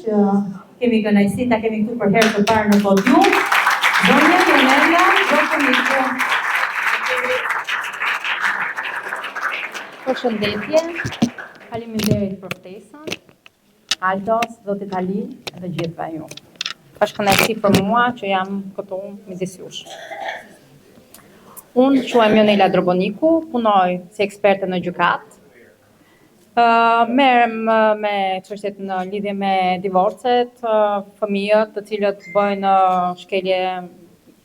që kemi kënaqësinë ta kemi këtu për herë të parë në podium. Zonja Ionela Zokomiku. Përshëndetje, faleminderit për ftesën, Aldos, zotit Ali dhe gjithëve ju. Është kënaqësi për mua që jam këtu midis jush. Unë quhem Ionela Droboniku, punoj si eksperte në gjykat. Merrem me çështjet në lidhje me divorcet, fëmijët të cilët bëjnë shkelje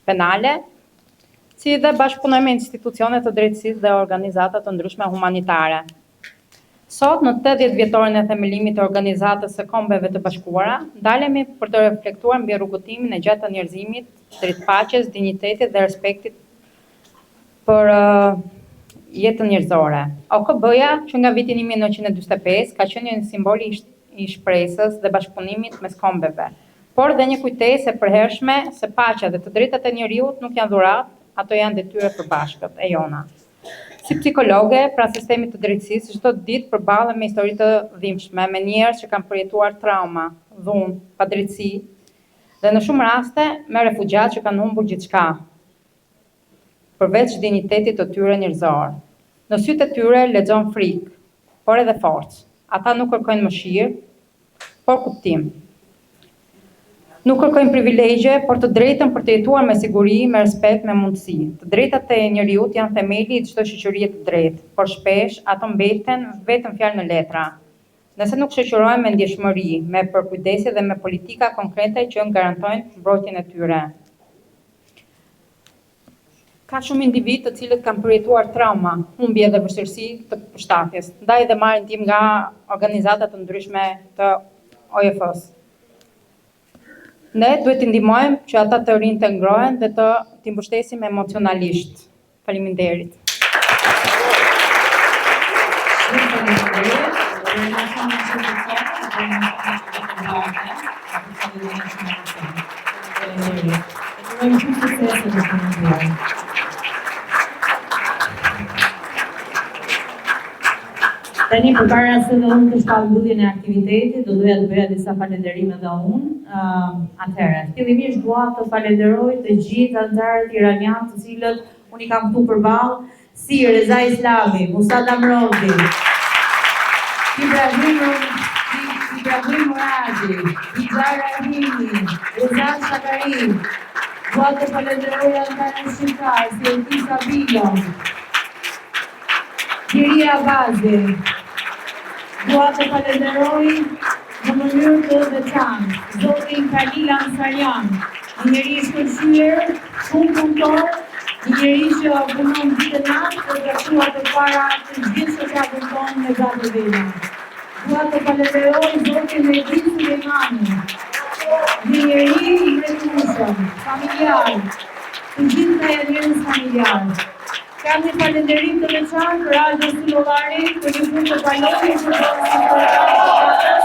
penale, si dhe bashkëpunoj me institucione të drejtësisë dhe organizata të ndryshme humanitare. Sot, në 80 vjetorin e themelimit të Organizatës së Kombeve të Bashkuara, dalemi për të reflektuar mbi rrugëtimin e gjatë të njerëzimit, drejt paqes, dinjitetit dhe respektit për jetën njerëzore. OKB-ja, që nga vitin 1945, ka qenë një simbol i shpresës dhe bashkëpunimit mes kombeve, por dhe një kujtesë e përhershme se paqja dhe të drejtat e njeriut nuk janë dhuratë, ato janë detyre përbashkët e jona. Si psikologe, pra sistemit të drejtësisë, çdo ditë përballem me histori të dhimbshme, me njerëz që kanë përjetuar trauma, dhunë, padrejtësi, dhe në shumë raste me refugjat që kanë humbur gjithçka, përveç dinjitetit të tyre njerëzor. Në sytë e tyre lexon frikë, por edhe forcë. Ata nuk kërkojnë mëshirë, por kuptim. Nuk kërkojnë privilegje, por të drejtën për të jetuar me siguri, me respekt, me mundësi. Të drejtat e njeriut janë themeli i çdo shoqërie të drejtë, por shpesh ato mbeten vetëm fjalë në letra. Nëse nuk shoqërohen me ndjeshmëri, me përkujdesje dhe me politika konkrete që garantojnë mbrojtjen e tyre. Ka shumë individ të cilët kanë përjetuar trauma, humbje dhe vështirësi të përshtatjes, ndaj dhe marrin ndihmë nga organizata të ndryshme të OIF-s. Ne duhet t'i ndihmojmë që ata të rintegrohen dhe t'i mbështesim emocionalisht. Faleminderit. Tani përpara se dhe unë të shpall mbylljen e aktivitetit, do doja të bëja disa falënderime dhe unë. Atëherë, fillimisht dua të falenderoj të gjithë anëtarët iranian, të cilët unë i kam këtu përballë, si Reza Islami, Musa Damrozi, Ibrahim Murazi, Izar Rahimi, Reza Shakari. Dua të falenderoj anëtarën shqiptar, si Eltisa Bilon, Kiria Bazi. Dua të falenderoj në mënyrë të veçantë zotin Khalil Ansarian, një njeri i shkëlqyer, shumë punëtor, një njeri që punon ditë natë për gatuar përpara të gjithë shoqatën tonë me gjatë vela. Dua të falenderoj zotin Mehdi Sulejmani, një njeri i mrekullueshëm, familjar, të gjithë ne njerëz familjar. Kam një falenderim të veçantë për Aldo Sullolari për një punë të kaloi që do të